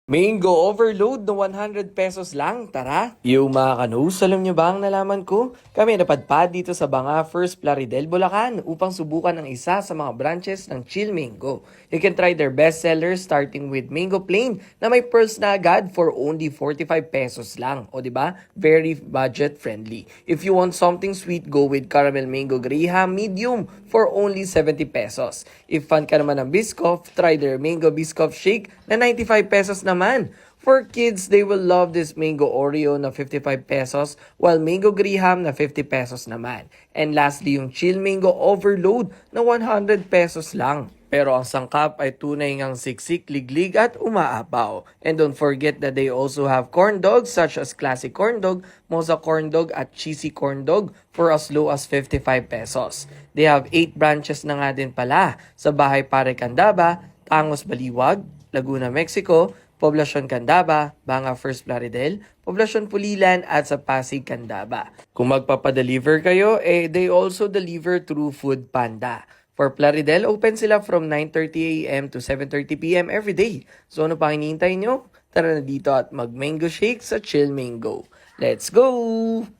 Mango overload na 100 pesos lang, tara! Yung mga kanus, alam nyo ba ang nalaman ko? Kami napadpad dito sa Banga First Plaridel, Bulacan upang subukan ang isa sa mga branches ng Chill Mango. You can try their best sellers starting with Mango Plain na may pearls na agad for only 45 pesos lang. O di ba? Very budget friendly. If you want something sweet, go with Caramel Mango Graham Medium for only 70 pesos. If fan ka naman ng Biscoff, try their Mango Biscoff Shake na 95 pesos naman. For kids, they will love this Mango Oreo na 55 pesos while Mango Graham na 50 pesos naman. And lastly, yung Chill Mango Overload na 100 pesos lang. Pero ang sangkap ay tunay ngang siksik, liglig at umaapaw. And don't forget that they also have corn dogs such as classic corn dog, moza corn dog at cheesy corn dog for as low as 55 pesos. They have 8 branches na nga din pala sa Bahay Pare Candaba, Tangos Baliwag, Laguna, Mexico, Poblacion Candaba, Banga First Plaridel, Poblacion Pulilan at sa Pasig, Candaba. Kung magpapadeliver kayo, they also deliver through Food Panda. For Plaridel, open sila from 9:30 a.m. to 7:30 p.m. every day. So ano pa hinihintay nyo? Tara na dito at mag-mango shake sa Chill Mango. Let's go!